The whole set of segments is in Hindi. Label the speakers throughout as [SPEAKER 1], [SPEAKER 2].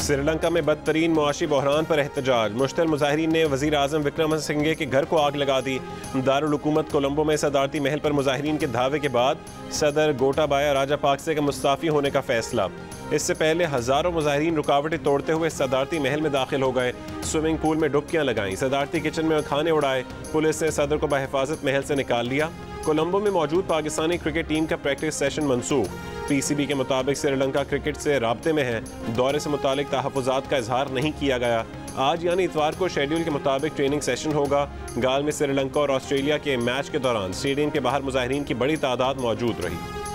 [SPEAKER 1] श्रीलंका में बदतरीन मुआशी बहरान पर एहतजाज। मुश्तल मुजाहिरीन ने वज़ीर आज़म विक्रमसिंघे के घर को आग लगा दी। दारुल हुकूमत कोलंबो में सदारती महल पर मुजाहिरीन के धावे के बाद सदर गोटाबाया राजापाक्से का मुस्ताफ़ी होने का फैसला। इससे पहले हज़ारों मुजाहिरीन रुकावटें तोड़ते हुए सदारती महल में दाखिल हो गए। स्विमिंग पूल में डुबकियां लगाईं, सदारती किचन में खाने उड़ाए। पुलिस ने सदर को बहिफाजत महल से निकाल लिया। कोलंबो में मौजूद पाकिस्तानी क्रिकेट टीम का प्रैक्टिस सेशन मनसूख। पीसीबी के मुताबिक श्रीलंका क्रिकेट से राब्ते में है। दौरे से मुतालिक तहफ़्फ़ुज़ात का इजहार नहीं किया गया। आज यानी इतवार को शेड्यूल के मुताबिक ट्रेनिंग सेशन होगा। गाल में श्रीलंका और ऑस्ट्रेलिया के मैच के दौरान स्टेडियम के बाहर मुजाहिरीन की बड़ी तादाद मौजूद रही।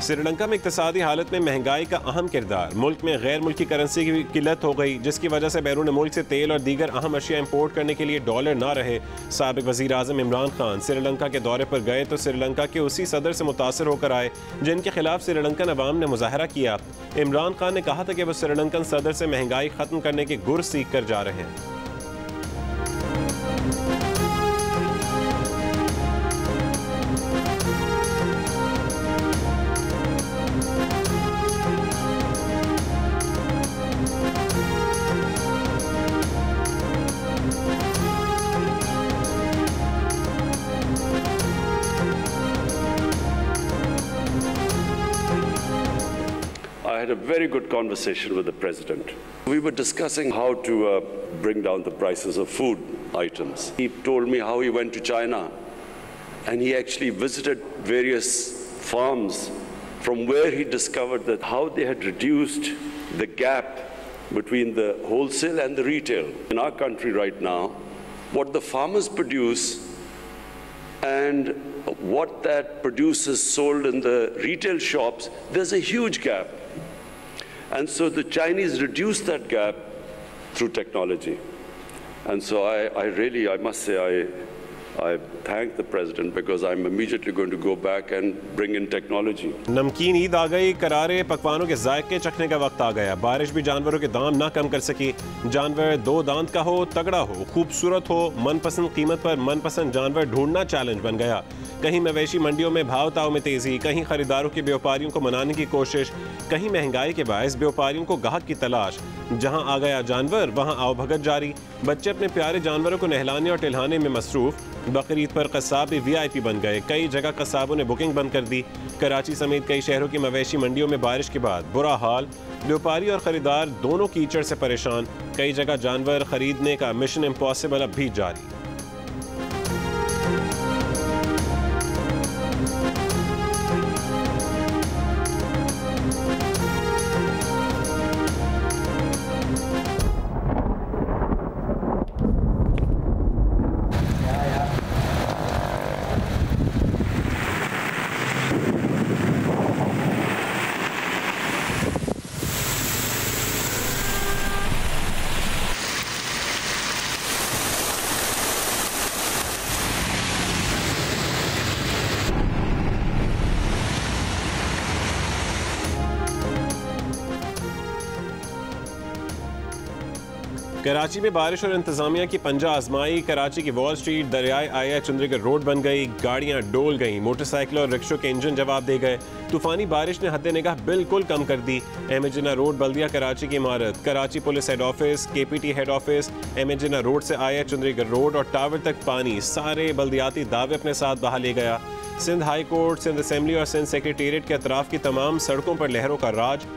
[SPEAKER 1] श्रीलंका में इक्तिसादी हालत में महंगाई का अहम किरदार। मुल्क में गैर मुल्की करेंसी की किल्लत हो गई, जिसकी वजह से बैरून मुल्क से तेल और दीगर अहम अशिया इंपोर्ट करने के लिए डॉलर ना रहे। साबिक वज़ीर आज़म इमरान खान श्रीलंका के दौरे पर गए तो श्रीलंका के उसी सदर से मुतासर होकर आए जिनके खिलाफ श्रीलंकन अवाम ने मुजाहरा किया। इमरान खान ने कहा था कि वो श्रीलंकन सदर से महंगाई ख़त्म करने के गुर सीख कर जा रहे हैं।
[SPEAKER 2] I had a very good conversation with the President. We were discussing how to bring down the prices of food items. He told me how he went to China and he actually visited various farms from where he discovered that how they had reduced the gap between the wholesale and the retail. In our country right now, what the farmers produce and what that produce is sold in the retail shops, there's a huge gap. And so the Chinese reduced that gap through technology. And so I must say, I thank the President because I'm immediately going to go back and bring in technology.
[SPEAKER 1] नमकीन ईद आ गई, करारे पकवानों के जायके चखने का वक्त आ गया। बारिश भी जानवरों के दाम ना कम कर सकी। जानवर दो दांत का हो, तगड़ा हो, खूबसूरत हो, मनपसंद कीमत पर मनपसंद जानवर ढूंढना चैलेंज बन गया। कहीं मवेशी मंडियों में भाव ताव में तेजी, कहीं खरीदारों के व्यापारियों को मनाने की कोशिश, कहीं महंगाई के बायस व्यापारियों को गाहक की तलाश। जहां आ गया जानवर वहां आओ भगत जारी। बच्चे अपने प्यारे जानवरों को नहलाने और टिलहाने में मसरूफ। बकरीद पर कसाब भी VIP बन गए। कई जगह कसाबों ने बुकिंग बंद कर दी। कराची समेत कई शहरों की मवेशी मंडियों में बारिश के बाद बुरा हाल। व्यापारी और खरीदार दोनों कीचड़ से परेशान। कई जगह जानवर खरीदने का मिशन इम्पॉसिबल अब भी जारी। कराची में बारिश और इंतजामिया की पंजा आजमाई। कराची की वॉल स्ट्रीट दरियाए आया चंद्रीगढ़ रोड बन गई। गाड़ियां डोल गईं। मोटरसाइकिल और रिक्शों के इंजन जवाब दे गए। तूफानी बारिश ने हद निगाह बिल्कुल कम कर दी। एमएजिना रोड बल्दिया कराची की इमारत, Karachi police head office, KPT head office, एमएजिना रोड से आया चंद्रीगढ़ रोड और टावर तक पानी सारे बल्दियाती दावे अपने साथ बहा ले गया। Sindh high court, Sindh assembly और सिंध सेक्रेटेरिएट के अतराफ की तमाम सड़कों पर लहरों का राज।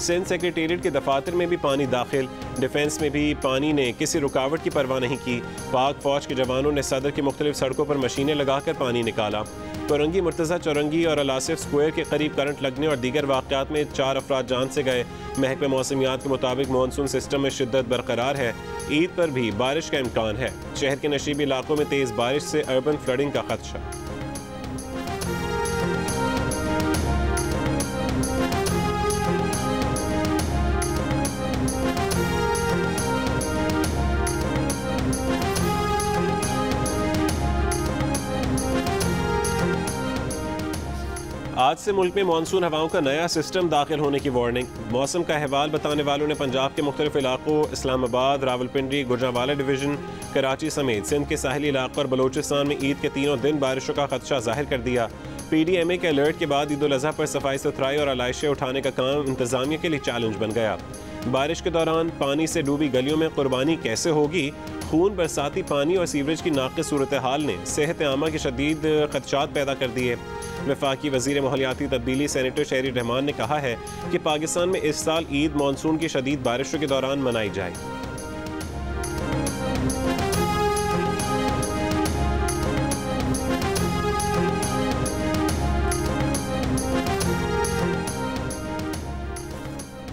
[SPEAKER 1] सिंध सेक्रेटेरिएट के दफातर में भी पानी दाखिल। डिफेंस में भी पानी ने किसी रुकावट की परवाह नहीं की। पाक फौज के जवानों ने सदर की मुख्तलिफ सड़कों पर मशीनें लगाकर पानी निकाला। कोरंगी मुर्तज़ा चौरंगी और अलासिफ स्क्वायर के करीब करंट लगने और दीगर वाक़यात में 4 अफराद जान से गए। महकमे मौसमियात के मुताबिक मानसून सिस्टम में शिद्दत बरकरार है। ईद पर भी बारिश का इम्कान है। शहर के नशीबी इलाकों में तेज़ बारिश से अर्बन फ्लडिंग का खदशा। आज से मुल्क में मानसून हवाओं का नया सिस्टम दाखिल होने की वार्निंग। मौसम का अहवाल बताने वालों ने पंजाब के मुख्तलिफ इलाकों इस्लामाबाद, रावलपिंडी, गुजरांवाला डिवीजन, कराची समेत सिंध के साहली इलाकों और बलोचिस्तान में ईद के तीनों दिन बारिशों का खदशा जाहिर कर दिया। PDMA के अलर्ट के बाद ईद उल अजहा पर सफाई सुथराई और आलाइशें उठाने का काम इंतजामिया के लिए चैलेंज बन गया। बारिश के दौरान पानी से डूबी गलियों में कुर्बानी कैसे होगी? खून, बरसाती पानी और सीवरेज की नाक़िस सूरत हाल ने सेहत आमा के शदीद खदशात पैदा कर दिए। वफाकी वज़ीर माहौलियाती तब्दीली सेनेटर शहरी रहमान ने कहा है कि पाकिस्तान में इस साल ईद मानसून की शदीद बारिशों के दौरान मनाई जाएगी।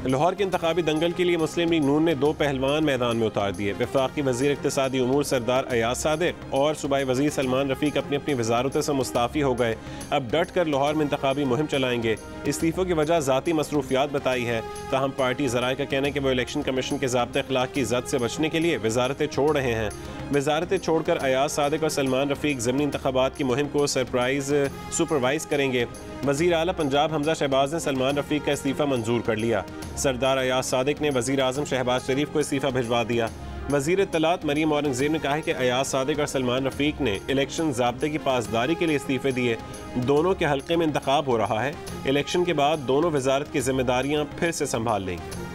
[SPEAKER 1] लाहौर के इंतखाबी दंगल के लिए मुस्लिम लीग नून ने 2 पहलवान मैदान में उतार दिए। वफाकी वज़ीर इक़्तिसादी उमूर सरदार अयाज सादिक और सूबाई वज़ीर सलमान रफ़ीक अपनी अपनी वज़ारतों से मुस्ताफ़ी हो गए। अब डट कर लाहौर में इंतखाबी मुहिम चलाएंगे। इस्तीफ़ों की वजह ज़ाती मसरूफियात बताई है। ताहम पार्टी ज़राए का कहना है कि वो इलेक्शन कमीशन के ज़ाब्ते अखलाक की इज़्ज़त से बचने के लिए वज़ारतें छोड़ रहे हैं। वज़ारतें छोड़कर अयाज सादिक और सलमान रफ़ीक ज़मीनी इंतखाबात की मुहिम को सुपरवाइज़ करेंगे। वज़ीर आला पंजाब हमजा शहबाज ने सलमान रफ़ीक का इस्तीफ़ा मंजूर कर लिया। सरदार अयाज सादिक ने वज़ीर आज़म शहबाज शरीफ को इस्तीफ़ा भिजवा दिया। वज़ीर इत्तलात मरीम औरंगज़ेब ने कहा है कि अयाज सादिक और सलमान रफ़ीक ने इलेक्शन ज़ाब्ते की पासदारी के लिए इस्तीफ़े दिए। दोनों के हल्के में इंतखाब हो रहा है। इलेक्शन के बाद दोनों वज़ारत की जिम्मेदारियाँ फिर से संभाल लेंगे।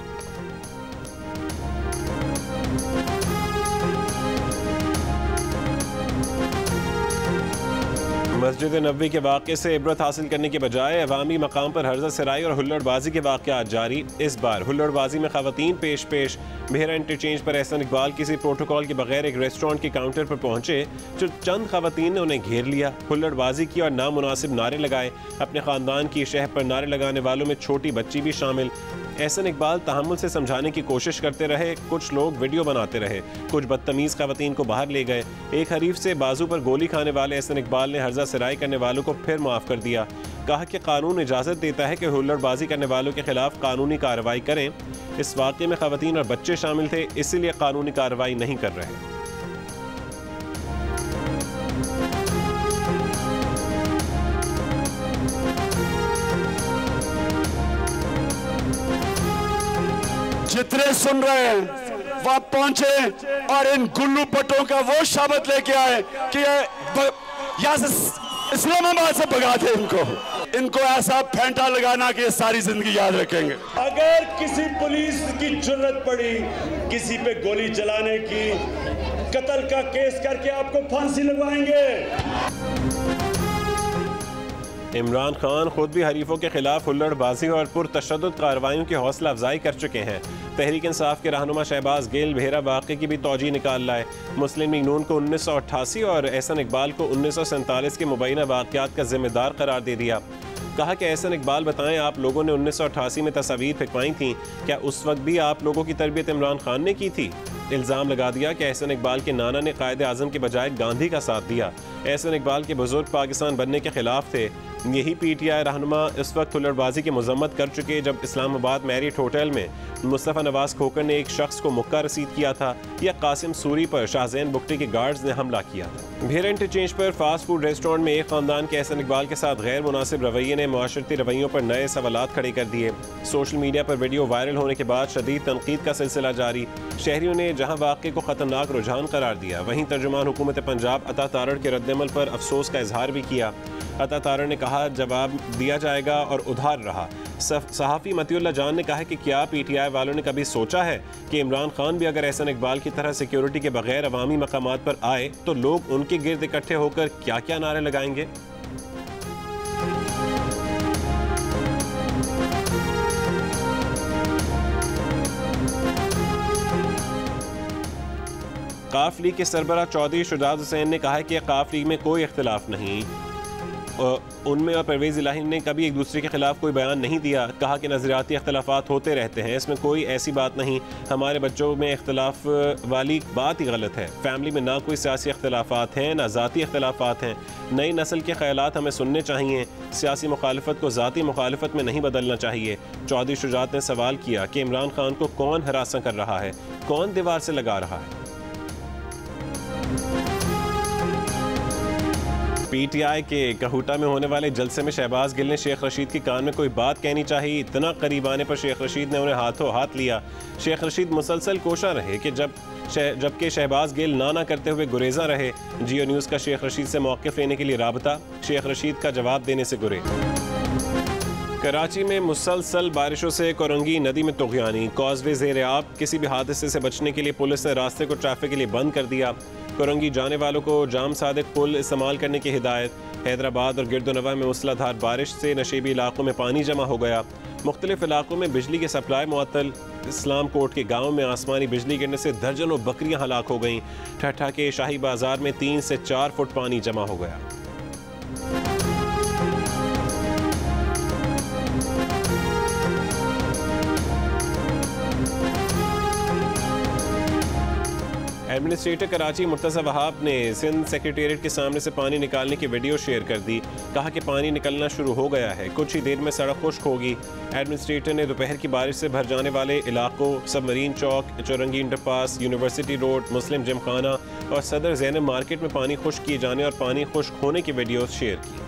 [SPEAKER 1] मस्जिद नबवी के वाक़े से इबरत हासिल करने के बजाय अवामी मकाम पर हर्जा सराई और हुल्लड़बाजी के वाक़यात जारी। इस बार हुल्लड़बाजी में ख़वातीन पेश भेरा इंटरचेंज पर एहसन इकबाल किसी प्रोटोकॉल के बगैर एक रेस्टोरेंट के काउंटर पर पहुंचे। जो चंद ख़वातीन ने उन्हें घेर लिया, हुल्लड़बाजी की और नामुनासिब नारे लगाए। अपने ख़ानदान की शह पर नारे लगाने वालों में छोटी बच्ची भी शामिल। एहसन इकबाल तहम्मुल से समझाने की कोशिश करते रहे। कुछ लोग वीडियो बनाते रहे। कुछ बदतमीज़ ख़वातीन को बाहर ले गए। एक हरीफ से बाजू पर गोली खाने वाले एहसन इकबाल ने हर्जा सराई करने वालों को फिर माफ़ कर दिया। कहा कि कानून इजाज़त देता है कि हुल्लड़बाजी करने वालों के खिलाफ कानूनी कार्रवाई करें। इस वाक़े में ख़वातीन और बच्चे शामिल थे, इसीलिए कानूनी कार्रवाई नहीं कर रहे।
[SPEAKER 3] जितने सुन रहे हैं वह पहुंचे और इन गुल्लू पट्टों का वो शब्द लेके आए कि यहाँ से इस्लामाबाद से भगा दे इनको ऐसा फेंटा लगाना कि सारी जिंदगी याद रखेंगे।
[SPEAKER 4] अगर किसी पुलिस की जुर्रत पड़ी किसी पे गोली चलाने की, कत्ल का केस करके आपको फांसी लगवाएंगे।
[SPEAKER 1] इमरान खान खुद भी हरीफों के खिलाफ हुल्लड़बाजी और पुरतशद्दुद कार्रवाइयों की हौसला अफजाई कर चुके हैं। तहरीक इंसाफ के रहनुमा शहबाज गिल भेरा वाक़े की भी तौजीह निकाल लाए। मुस्लिम लीग नून को 1988 और एहसन इकबाल को 1947 के मुबैना वाक़यात का जिम्मेदार करार दे दिया। कहा कि एहसन इकबाल बताएं, आप लोगों ने 1988 में तस्वीर फेंकवाई थी, क्या उस वक्त भी आप लोगों की तरबियत इमरान खान ने की थी? इल्ज़ाम लगा दिया कि एहसन इकबाल के नाना ने कायदे आज़म के बजाय गांधी का साथ दिया। एहसन इकबाल के बुजुर्ग पाकिस्तान बनने के खिलाफ थे। यही PTI रहनुमा इस वक्त हुल्लड़बाजी की मजम्मत कर चुके जब इस्लामाबाद मैरियट होटल में मुस्तफ़ा नवाज खोकर ने एक शख्स को मुक्का रसीद किया था, या कासिम सूरी पर शाहजैन बुगटी के गार्ड्स ने हमला किया था। भेरा इंटरचेंज पर फास्ट फूड रेस्टोरेंट में एक ख़ानदान के एहसन इकबाल के साथ गैर मुनासिब रवैये ने मुआशरती रवैयों पर नए सवालात खड़े कर दिए। सोशल मीडिया पर वीडियो वायरल होने के बाद शदीद तनकीद का सिलसिला जारी। शहरियों ने जहाँ वाक़े को ख़तरनाक रुझान करार दिया, वहीं तर्जुमान हुकूमत पंजाब अता तारड़ के रद्दमल पर अफसोस का इजहार भी किया। अता तारड़ ने कहा, जवाब दिया जाएगा और उधार रहा। सहाफ़ी मतीउल्ला जान ने कहा कि क्या PTI वालों ने कभी सोचा है कि इमरान खान भी अगर एहसन इकबाल की तरह सिक्योरिटी के बगैर अवामी मकामात पर आए तो लोग उनके गिर्द इकट्ठे होकर क्या क्या नारे लगाएंगे। काफ लीग के सरबराह चौधरी शुजात हुसैन ने कहा है कि काफ लीग में कोई इख्तिलाफ नहीं। उनमें और परवेज़ इलाही ने कभी एक दूसरे के खिलाफ कोई बयान नहीं दिया। कहा कि नज़रियाती इख्तिलाफात होते रहते हैं, इसमें कोई ऐसी बात नहीं। हमारे बच्चों में इख्तिलाफ वाली बात ही गलत है। फैमिली में ना कोई सियासी इख्तिलाफात हैं ना ज़ाती इख्तिलाफात हैं। नई नस्ल के ख्यालात हमें सुनने चाहिए। सियासी मुखालफत को ज़ाती मुखालफत में नहीं बदलना चाहिए। चौधरी शुजात ने सवाल किया कि इमरान खान को कौन हरासा कर रहा है, कौन दीवार से लगा रहा है। पीटीआई के कहूटा में होने वाले जलसे में शहबाज गिल ने शेख रशीद के कान में कोई बात कहनी चाहिए। इतना करीब आने पर शेख रशीद ने उन्हें हाथों हाथ लिया। शेख रशीद मुसलसल कोशा रहे कि जबकि शहबाज गिल ना करते हुए गुरेजा रहे। जियो न्यूज़ का शेख रशीद से मौक़िफ़ लेने के लिए राबता, शेख रशीद का जवाब देने से गुरे। कराची में मुसलसल बारिशों से कोरंगी नदी में तुग़यानी, कॉजवे ज़ेर आब। किसी भी हादसे से बचने के लिए पुलिस ने रास्ते को ट्रैफिक के लिए बंद कर दिया। कोरंगी जाने वालों को जाम सादिक पुल इस्तेमाल करने की हिदायत। हैदराबाद और गिरदोनवा में मूसलाधार बारिश से नशेबी इलाकों में पानी जमा हो गया। मुख्तलिफ इलाकों में बिजली की सप्लाई मुअत्तल। इस्लाम कोट के गाँव में आसमानी बिजली गिरने से दर्जनों बकरियां हलाक हो गईं। ठट्ठा के शाही बाजार में 3 से 4 फुट पानी जमा हो गया। एडमिनिस्ट्रेटर कराची मुर्तज़ा वहाब ने सिंध सेक्रेटेरिएट के सामने से पानी निकालने की वीडियो शेयर कर दी। कहा कि पानी निकलना शुरू हो गया है, कुछ ही देर में सड़क खुश्क होगी। एडमिनिस्ट्रेटर ने दोपहर की बारिश से भर जाने वाले इलाकों सबमरीन चौक, चौरंगी इंटरपास, यूनिवर्सिटी रोड, मुस्लिम जिमखाना और सदर ज़ैनब मार्केट में पानी खुश्क किए जाने और पानी खुश्क होने की वीडियो शेयर की।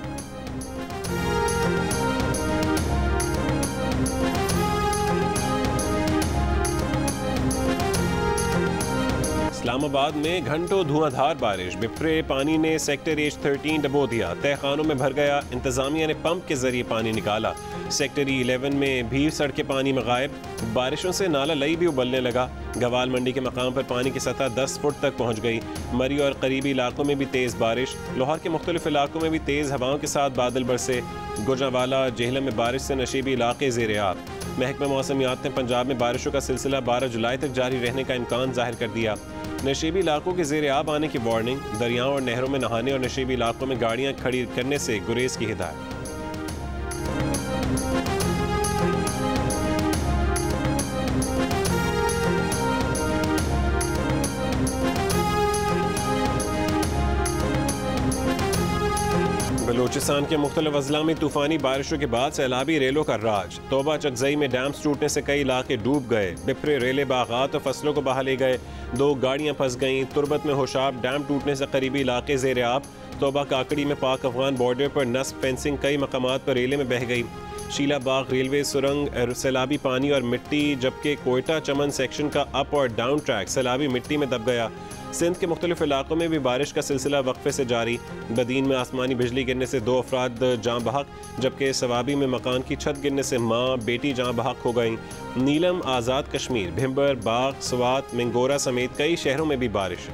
[SPEAKER 1] इस्लामाबाद में घंटों धुआंधार बारिश, बिफरे पानी ने सेक्टर एज 13 डबो दिया। तहखानों में भर गया। इंतजामिया ने पंप के जरिए पानी निकाला। सेक्टर 11 में भी सड़कें पानी में गायब। बारिशों से नाला लई भी उबलने लगा। गवाल मंडी के मकाम पर पानी की सतह 10 फुट तक पहुँच गई। मरी और करीबी इलाकों में भी तेज़ बारिश। लाहौर के मुख्तलिफ इलाकों में भी तेज़ हवाओं के साथ बादल बरसे। गुजरांवाला जेहलम में बारिश से नशेबी इलाके ज़ेर आब। महकमा मौसमियात ने पंजाब में बारिशों का सिलसिला 12 जुलाई तक जारी रहने का इम्कान जाहिर कर दिया। नशेबी इलाकों के ज़ेर आब आने की वार्निंग। दरियाओं और नहरों में नहाने और नशेबी इलाकों में गाड़ियां खड़ी करने से गुरेज की हिदायत। बलूचिस्तान के मुख्तलिफ अजला में तूफानी बारिशों के बाद सैलाबी रेलों का राज। तोबा चकजई में डैम्स टूटने से कई इलाके डूब गए। बिफरे रेले बागात और फसलों को बहा ले गए। 2 गाड़ियां फंस गईं। तुरबत में होशाब डैम टूटने से करीबी इलाके ज़ेर आब। तोबा काकड़ी में पाक अफगान बॉर्डर पर नस्ब फेंसिंग कई मकामात पर रेले में बह गई। शीला बाग रेलवे सुरंग सैलाबी पानी और मिट्टी, जबकि कोयटा चमन सेक्शन का अप और डाउन ट्रैक सैलाबी मिट्टी में दब गया। सिंध के मुख्तलिफ इलाकों में भी बारिश का सिलसिला वक्फे से जारी। बदीन में आसमानी बिजली गिरने से 2 अफराद जाँ बहक, जबकि सवाबी में मकान की छत गिरने से माँ बेटी जाँ बहक हो गईं। नीलम, आज़ाद कश्मीर, भिम्बर, बाग, स्वात, मिंगोरा समेत कई शहरों में भी बारिश।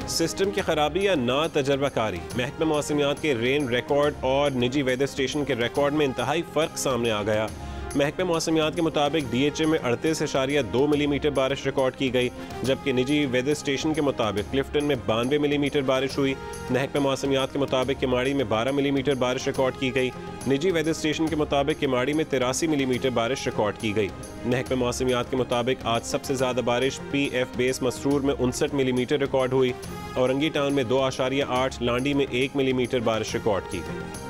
[SPEAKER 1] सिस्टम की खराबी या ना तजर्बाकारी। महकमा मौसमियात के रेन रिकॉर्ड और निजी वेदर स्टेशन के रिकॉर्ड में इंतहाई फ़र्क सामने आ गया। महकमा मौसमियात के मुताबिक DHA में 38.2 मिलीमीटर बारिश रिकॉर्ड की गई, जबकि निजी वेदर स्टेशन के मुताबिक क्लिफ्टन में 92 मिलीमीटर बारिश हुई। महकमा मौसमियात के मुताबिक किमाड़ी में 12 मिलीमीटर बारिश रिकॉर्ड की गई। निजी वेदर स्टेशन के मुताबिक किमाड़ी में 83 मिलीमीटर बारिश रिकॉर्ड की गई। महकमा मौसमियात के मुताबिक आज सबसे ज़्यादा बारिश PF बेस मसरूर में 59 मिलीमीटर रिकॉर्ड हुई। औरंगी टाउन में 2.8, लांडी में 1 मिलीमीटर बारिश रिकॉर्ड की गई।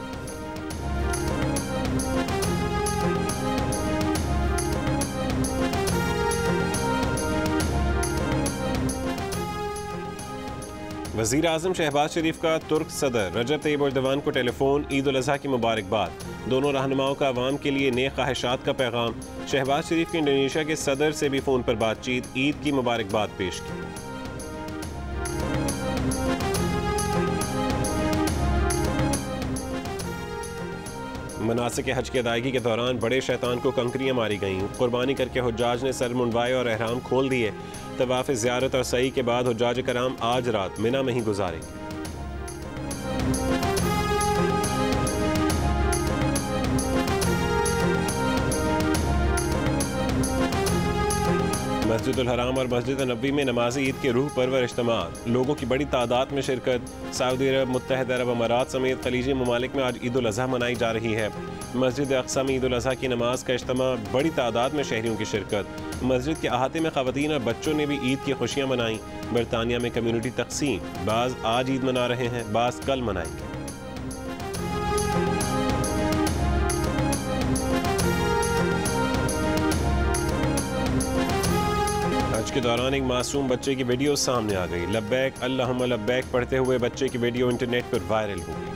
[SPEAKER 1] वज़ीर आज़म शहबाज शरीफ का तुर्क सदर रजब तैयब एर्दोगान को टेलीफोन, ईद उल अज़हा की मुबारकबाद। दोनों रहनुमाओं का अवाम के लिए नेक ख्वाहिशात का पैगाम। शहबाज शरीफ की इंडोनेशिया के सदर से भी फ़ोन पर बातचीत, ईद की मुबारकबाद पेश की। मनासिक हज की अदायगी के दौरान बड़े शैतान को कंकरियां मारी गईं। कुर्बानी करके हुज्जाज ने सर मुंडवाए और एहराम खोल दिए। तवाफ़ ज़ियारत और सई के बाद हुज्जाज कराम आज रात मिना में ही गुजारेंगे। मस्जिदुल हराम और मस्जिद नबवी में नमाज़ी ईद के रूह परवर इज्तिमात। लोगों की बड़ी तादाद में शिरकत। सऊदी अरब, मुत्तहिदा अरब अमारात समेत खलीजी ममालिक में आज ईद उल अज़हा मनाई जा रही है। मस्जिद अक़सा में ईद उल अज़हा की नमाज का इज्तिमा, बड़ी तादाद में शहरियों की शिरकत। मस्जिद के अहाते में ख़वातीन और बच्चों ने भी ईद की खुशियाँ मनाई। बरतानिया में कम्यूनिटी तकसीम, बाज़ आज ईद मना रहे हैं, बाज़ कल मनाएंगे। हज के दौरान एक मासूम बच्चे की वीडियो सामने आ गई। लब्बैक अल्लाहुम्मा लब्बैक पढ़ते हुए बच्चे की वीडियो इंटरनेट पर वायरल हो गई।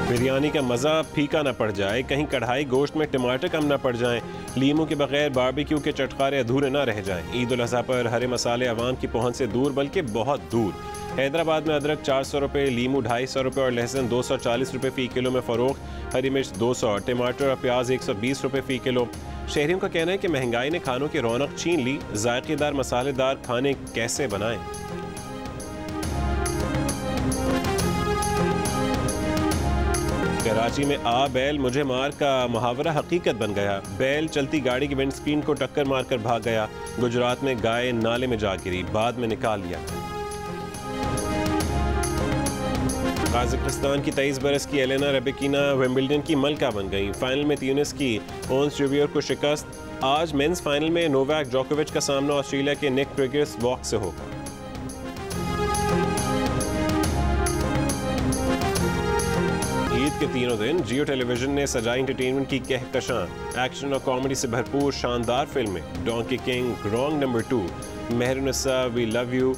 [SPEAKER 1] बिरयानी का मज़ा फीका ना पड़ जाए, कहीं कढ़ाई गोश्त में टमाटर कम ना पड़ जाएं, लीमू के बगैर बारबेक्यू के चटखारे अधूरे ना रह जाएं। ईद उल अज़हा पर हरे मसाले अवाम की पहुंच से दूर बल्कि बहुत दूर। हैदराबाद में अदरक 400 रुपये, लीमू 250 रुपये और लहसुन 240 रुपये फ़ी किलो में फ़रोख्त। हरी मिर्च 200, टमाटर और प्याज 120 रुपये फ़ी किलो। शहरियों का कहना है कि महंगाई ने खानों की रौनक छीन ली। जायकेदार मसालेदार खाने कैसे बनाएं? कराची में आ बैल मुझे मार का मुहावरा हकीकत बन गया। बैल चलती गाड़ी की विंडस्क्रीन को टक्कर मारकर भाग गया। गुजरात में गाय नाले में जा गिरी, बाद में निकाल लिया। काज़ाकिस्तान की 23 बरस की एलेना रबेकिना विंबलडन की मलका बन गई। फाइनल में ट्यूनिस की ओन्स जूबियर को शिकस्त। आज मेंस फाइनल में नोवाक जोकोविच का सामना ऑस्ट्रेलिया के निक क्रिगिस वॉक से होगा। ईद के तीनों दिन जियो टेलीविजन ने सजाई एंटरटेनमेंट की कहकशां। एक्शन और कॉमेडी से भरपूर शानदार फिल्में, Donkey King, Wrong Number 2, Mehrunisa, we love you.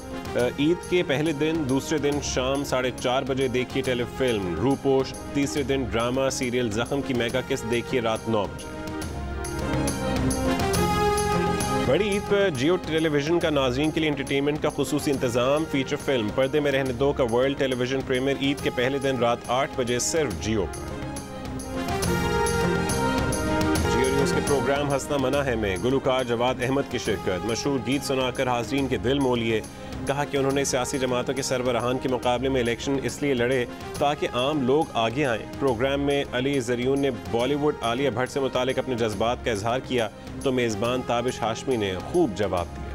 [SPEAKER 1] Eid के पहले दिन दूसरे दिन शाम 4:30 बजे देखिए टेलीफिल्म रूपोश। तीसरे दिन ड्रामा सीरियल जख्म की मेगा किस्त देखिए रात 9 बजे। बड़ी ईद पर जियो टेलीविजन का नाज़रीन के लिए एंटरटेनमेंट का खुसूसी इंतजाम। फीचर फिल्म पर्दे में रहने दो का वर्ल्ड टेलीविजन प्रीमियर ईद के पहले दिन रात 8 बजे सिर्फ जियो पर। जियो न्यूज़ के प्रोग्राम हंसना मना है में गुलकार जवाद अहमद की शिरकत। मशहूर गीत सुनाकर हाज़रीन के दिल मोह लिए। कहा कि उन्होंने सियासी जमातों के सरबराहान के मुकाबले में इलेक्शन इसलिए लड़े ताकि आम लोग आगे आएँ। प्रोग्राम में अली ज़रियून ने बॉलीवुड आलिया भट्ट से मुतालिक अपने जज्बात का इजहार किया तो मेज़बान ताबिश हाशमी ने खूब जवाब दिया।